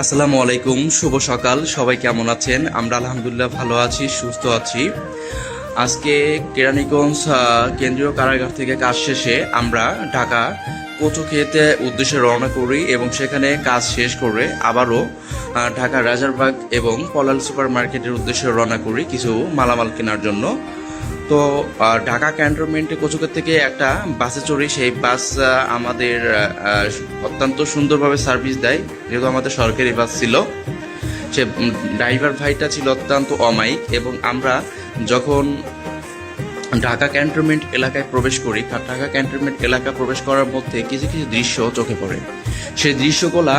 আসসালামু আলাইকুম, শুভ সকাল। সবাই কেমন আছেন? আমরা আলহামদুলিল্লাহ ভালো আছি, সুস্থ আছি। আজকে কেরানীগঞ্জ কেন্দ্রীয় কারাগার থেকে কাজ শেষে আমরা ঢাকা কচুক্ষেতে উদ্দেশ্যে রওনা করি এবং সেখানে কাজ শেষ করে আবারও ঢাকা রাজারবাগ এবং পলাল সুপার মার্কেটের উদ্দেশ্যে রওনা করি কিছু মালামাল কেনার জন্য। তো ঢাকা ক্যান্টনমেন্টে কচুক্ষেত থেকে একটা বাসে চড়ি। সেই বাস আমাদের অত্যন্ত সুন্দরভাবে সার্ভিস দেয়, যেহেতু আমাদের সরকারি বাস ছিল। সে ড্রাইভার ভাইটা ছিল অত্যন্ত অমায়িক এবং আমরা যখন ঢাকা ক্যান্টনমেন্ট এলাকায় প্রবেশ করি, ঢাকা ক্যান্টনমেন্ট এলাকা প্রবেশ করার মধ্যে কিছু কিছু দৃশ্য চোখে পড়ে। সেই দৃশ্যগুলা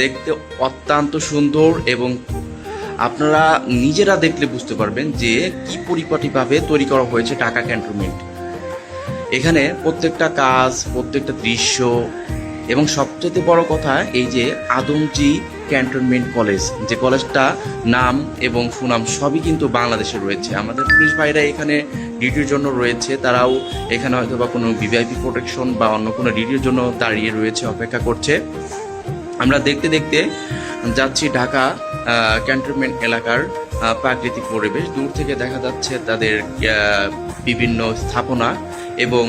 দেখতে অত্যন্ত সুন্দর এবং আপনারা নিজেরা দেখলে বুঝতে পারবেন যে কি পরিপাটিভাবে তৈরি করা হয়েছে ঢাকা ক্যান্টনমেন্ট। এখানে প্রত্যেকটা কাজ, প্রত্যেকটা দৃশ্য এবং সবচেয়ে বড় কথা এই যে আদমজি ক্যান্টনমেন্ট কলেজ, যে কলেজটা নাম এবং সুনাম সবই কিন্তু বাংলাদেশে রয়েছে। আমাদের পুলিশ ভাইরা এখানে ডিউটির জন্য রয়েছে, তারাও এখানে হয়তো বা কোনো ভিভিআইপি প্রোটেকশন বা অন্য কোনো ডিউটির জন্য দাঁড়িয়ে রয়েছে, অপেক্ষা করছে। আমরা দেখতে দেখতে যাচ্ছি ঢাকা ক্যান্টনমেন্ট এলাকার প্রাকৃতিক পরিবেশ। দূর থেকে দেখা যাচ্ছে তাদের বিভিন্ন স্থাপনা এবং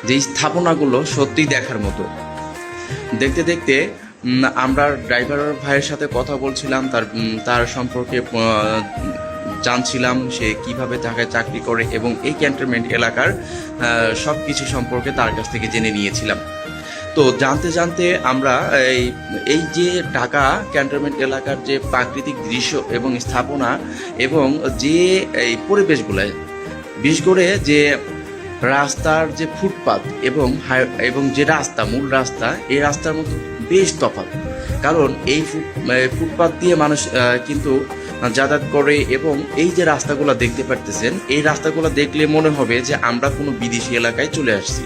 যেই স্থাপনাগুলো সত্যি দেখার মতো। দেখতে দেখতে আমরা ড্রাইভার ভাইয়ের সাথে কথা বলছিলাম, তার সম্পর্কে জানছিলাম সে কিভাবে ঢাকায় চাকরি করে এবং এই ক্যান্টনমেন্ট এলাকার সব কিছু সম্পর্কে তার কাছ থেকে জেনে নিয়েছিলাম। তো জানতে জানতে আমরা এই যে ঢাকা ক্যান্টনমেন্ট এলাকার যে প্রাকৃতিক দৃশ্য এবং স্থাপনা এবং যে এই পরিবেশগুলো, বিশেষ করে যে রাস্তার যে ফুটপাত এবং যে রাস্তা, মূল রাস্তা, এই রাস্তার মধ্যে বেশ তফাৎ। কারণ এই ফুটপাত দিয়ে মানুষ কিন্তু যাতায়াত করে এবং এই যে রাস্তাগুলো দেখতে পারতেছেন, এই রাস্তাগুলো দেখলে মনে হবে যে আমরা কোনো বিদেশি এলাকায় চলে আসছি।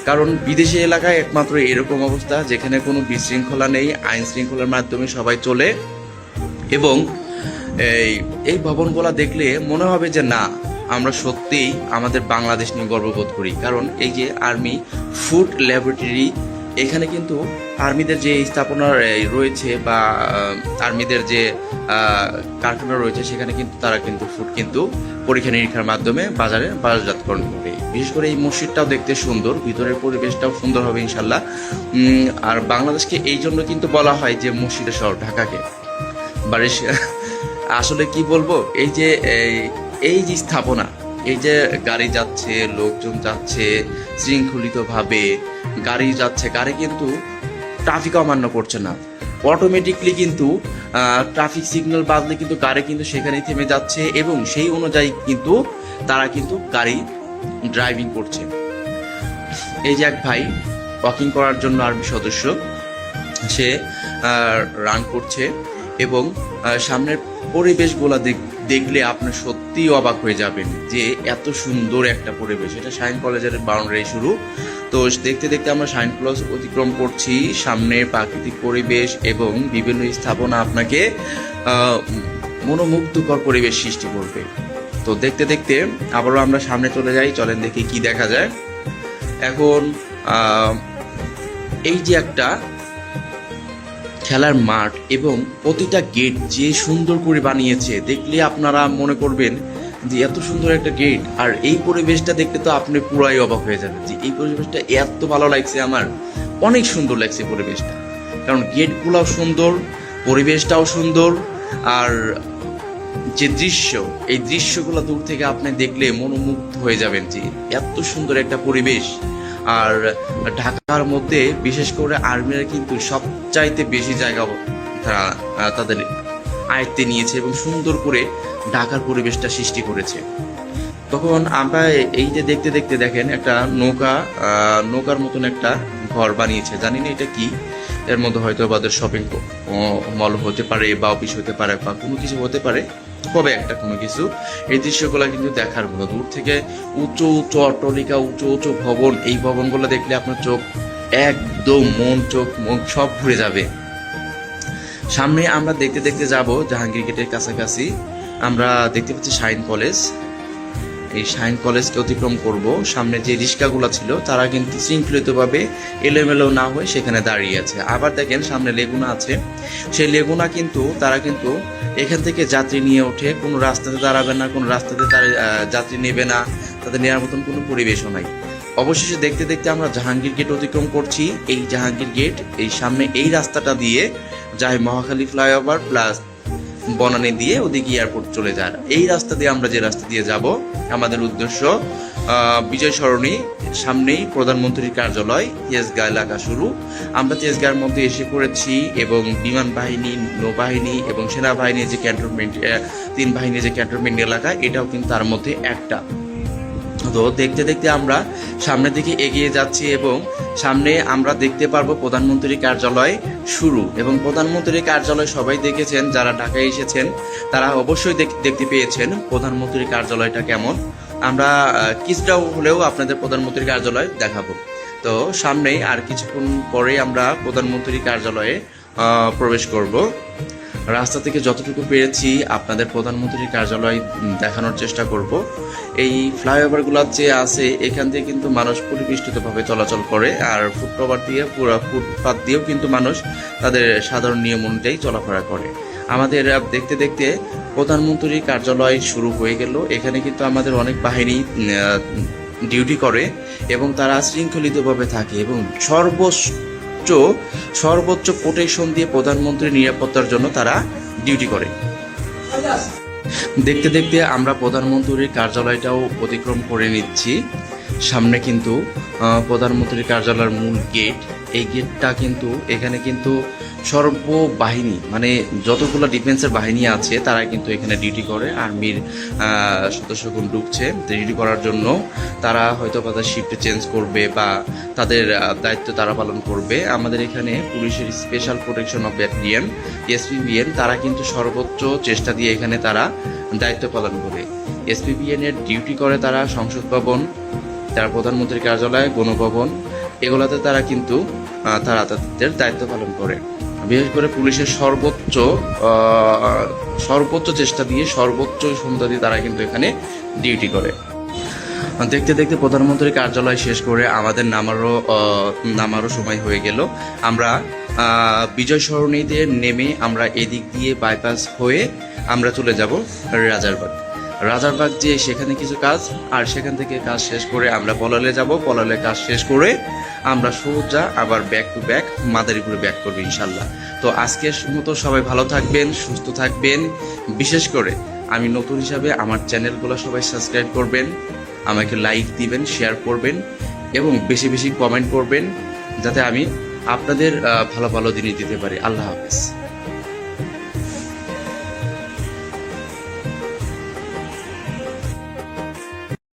কারণ বিদেশি এলাকায় একমাত্র এরকম অবস্থা যেখানে কোনো বিশৃঙ্খলা নেই, আইন শৃঙ্খলার মাধ্যমে সবাই চলে। এবং এই ভবনগুলো দেখলে মনে হবে যে না, আমরা সত্যিই আমাদের বাংলাদেশ নিয়ে গর্ববোধ করি। কারণ এই যে আর্মি ফুড ল্যাবরেটরি, এখানে কিন্তু আর্মিদের যে স্থাপনা রয়েছে বা আর্মিদের যে কারখানা রয়েছে, সেখানে কিন্তু তারা কিন্তু ফুড কিন্তু পরীক্ষা নিরীক্ষার মাধ্যমে বাজারে বাজারজাতকরণ করে। বিশেষ করে এই মসজিদটাও দেখতে সুন্দর, ভিতরের পরিবেশটাও সুন্দর হবে ইনশাল্লাহ। আর বাংলাদেশকে এই জন্য কিন্তু বলা হয় যে মসজিদের শহর ঢাকাকে। বারিশ আসলে কি বলবো, এই যে স্থাপনা, এই যে গাড়ি যাচ্ছে, লোকজন যাচ্ছে শৃঙ্খলিতভাবে, গাড়ি যাচ্ছে, গাড়ি কিন্তু ট্রাফিক অমান্য করছে না, অটোমেটিকলি কিন্তু ট্রাফিক সিগন্যাল বাজলে কিন্তু গাড়ি কিন্তু সেখানেই থেমে যাচ্ছে এবং সেই অনুযায়ী কিন্তু তারা কিন্তু গাড়ি ড্রাইভিং করছে। এই যে এক ভাই ওয়াকিং করার জন্য আর্মি সদস্য, সে রান করছে এবং সামনের পরিবেশগুলো দেখলে আপনি সত্যি অবাক হয়ে যাবেন যে এত সুন্দর একটা পরিবেশ। এটা শাইন কলেজের বাউন্ডারি শুরু। তো দেখতে দেখতে আমরা শাইন কলেজ অতিক্রম করছি। সামনে প্রাকৃতিক পরিবেশ এবং বিভিন্ন স্থাপনা আপনাকে মনোমুগ্ধকর পরিবেশ সৃষ্টি করবে। তো দেখতে দেখতে আবারও আমরা সামনে চলে যাই, চলেন দেখি কি দেখা যায়। এখন এই যে একটা খেলার মাঠ এবং প্রতিটা গেট যে সুন্দর করে বানিয়েছে, দেখলে আপনারা মনে করবেন যে এত সুন্দর একটা গেট। আর এই পরিবেশটা দেখতে তো আপনি পুরাই অবাক হয়ে যাবেন যে এই পরিবেশটা এত ভালো লাগছে, আমার অনেক সুন্দর লাগছে পরিবেশটা। কারণ গেটগুলোও সুন্দর, পরিবেশটাও সুন্দর, আর যে দৃশ্য, এই দৃশ্যগুলো দূর থেকে আপনি দেখলে মনোমুগ্ধ হয়ে যাবেন যে এত সুন্দর একটা পরিবেশ। আর ঢাকার মধ্যে বিশেষ করে আর্মিরা কিন্তু সবচাইতে বেশি জায়গা তারা তাদের আয়ত্তে নিয়েছে এবং সুন্দর করে ঢাকার পরিবেশটা সৃষ্টি করেছে। তখন আমরা এই যে দেখতে দেখতে দেখেন একটা নৌকার মতন একটা ঘর বানিয়েছে, জানি না এটা কি। এর মধ্যে হয়তো আমাদের শপিং মল হতে পারে বা অফিস হতে পারে বা কোনো কিছু হতে পারে, কবে একটা কোনো কিছু। এই দৃশ্যগুলো কিন্তু দেখার মতো। দূর থেকে উঁচু উঁচু অট্টালিকা, উঁচু উঁচু ভবন, এই ভবনগুলো দেখলে আপনার চোখ একদম চোখ মন সব ঘুরে যাবে। সামনে আমরা দেখতে দেখতে যাব জাহাঙ্গীর গেটের কাছাকাছি। আমরা দেখতে পাচ্ছি শাইন কলেজ। এই শাইন কলেজকে অতিক্রম করব, সামনে যে রিক্সাগুলো ছিল তারা কিন্তু শৃঙ্খলিতভাবে এলোমেলো না হয়ে সেখানে দাঁড়িয়ে আছে। আবার দেখেন সামনে লেগুনা আছে, সেই লেগুনা কিন্তু তারা কিন্তু এখান থেকে যাত্রী নিয়ে ওঠে, কোনো রাস্তাতে দাঁড়াবে না, কোনো রাস্তাতে তারা যাত্রী নেবে না, তাদের নেওয়ার মতন কোনো পরিবেশও নাই। অবশেষে দেখতে দেখতে আমরা জাহাঙ্গীর গেট অতিক্রম করছি। এই জাহাঙ্গীর গেট এই সামনে এই রাস্তাটা দিয়ে যায় মহাখালী ফ্লাইওভার প্লাস বনানী দিয়ে ওদিকে এয়ারপোর্ট চলে যায়। এই রাস্তা দিয়ে আমরা যে রাস্তা দিয়ে যাব, আমাদের উদ্দেশ্য বিজয় সরণি, সামনেই প্রধানমন্ত্রীর কার্যালয়, তেজগাঁ এলাকা শুরু। আমরা তেজগাঁর মধ্যে এসে পড়েছি এবং বিমান বাহিনী, নৌবাহিনী এবং সেনাবাহিনীর যে ক্যান্টনমেন্ট, 3 বাহিনীর যে ক্যান্টনমেন্ট এলাকা, এটাও কিন্তু তার মধ্যে একটা। তো দেখতে দেখতে আমরা সামনের দিকে এগিয়ে যাচ্ছি এবং সামনে আমরা দেখতে পারবো প্রধানমন্ত্রীর কার্যালয় শুরু। এবং প্রধানমন্ত্রীর কার্যালয় সবাই দেখেছেন, যারা ঢাকায় এসেছেন তারা অবশ্যই দেখতে পেয়েছেন প্রধানমন্ত্রীর কার্যালয়টা কেমন। আমরা কিছুটা হলেও আপনাদের প্রধানমন্ত্রীর কার্যালয় দেখাবো। তো সামনেই আর কিছুক্ষণ পরেই আমরা প্রধানমন্ত্রীর কার্যালয়ে প্রবেশ করব। রাস্তা থেকে যতটুকু পেরেছি আপনাদের প্রধানমন্ত্রীর কার্যালয় দেখানোর চেষ্টা করব। এই ফ্লাইওভারগুলো যে আছে এখান দিয়ে কিন্তু মানুষ পরিবেষ্টিতভাবে চলাচল করে, আর ফুটপাত দিয়েও কিন্তু মানুষ তাদের সাধারণ নিয়ম অনুযায়ী চলাফেরা করে। আমাদের দেখতে দেখতে প্রধানমন্ত্রীর কার্যালয় শুরু হয়ে গেল। এখানে কিন্তু আমাদের অনেক বাহিনী ডিউটি করে এবং তারা শৃঙ্খলিতভাবে থাকে এবং সর্বোচ্চ প্রোটেকশন দিয়ে প্রধানমন্ত্রীর নিরাপত্তার জন্য তারা ডিউটি করে। দেখতে দেখতে আমরা প্রধানমন্ত্রীর কার্যালয়টাও অতিক্রম করে নিচ্ছি। সামনে কিন্তু প্রধানমন্ত্রীর কার্যালয়ের মূল গেট, এই গেটটা কিন্তু এখানে কিন্তু সর্ববাহিনী মানে যতগুলো ডিফেন্সের বাহিনী আছে তারা কিন্তু এখানে ডিউটি করে। আর্মির সদস্যগণ ঢুকছে ডিউটি করার জন্য, তারা হয়তো তাদের শিফটে চেঞ্জ করবে বা তাদের দায়িত্ব তারা পালন করবে। আমাদের এখানে পুলিশের স্পেশাল প্রোটেকশন অফ ব্যাটালিয়ন এসপিবিএন, তারা কিন্তু সর্বোচ্চ চেষ্টা দিয়ে এখানে তারা দায়িত্ব পালন করে। এসপিবিএন এর ডিউটি করে তারা সংসদ ভবন, তারা প্রধানমন্ত্রীর কার্যালয়, গণভবন, এগুলোতে তারা কিন্তু তারা তাদের দায়িত্ব পালন করে। বিশেষ করে পুলিশের সর্বোচ্চ চেষ্টা দিয়ে, সর্বোচ্চ ক্ষমতা দিয়ে তারা কিন্তু এখানে ডিউটি করে। দেখতে দেখতে প্রধানমন্ত্রীর কার্যালয় শেষ করে আমাদের নামারও সময় হয়ে গেল। আমরা বিজয় সরণিতে নেমে আমরা এদিক দিয়ে বাইপাস হয়ে আমরা চলে যাব রাজারবাগ যে সেখানে কিছু কাজ, আর সেখান থেকে কাজ শেষ করে আমরা পলালে যাব। পলালে কাজ শেষ করে আমরা সোজা আবার ব্যাক টু ব্যাক মাদারীপুরে ব্যাক করবো ইনশাল্লাহ। তো আজকের মতো সবাই ভালো থাকবেন, সুস্থ থাকবেন। বিশেষ করে আমি নতুন হিসাবে আমার চ্যানেলগুলো সবাই সাবস্ক্রাইব করবেন, আমাকে লাইক দিবেন, শেয়ার করবেন এবং বেশি বেশি কমেন্ট করবেন, যাতে আমি আপনাদের ভালো ভালো জিনিস দিতে পারি। আল্লাহ হাফেজ।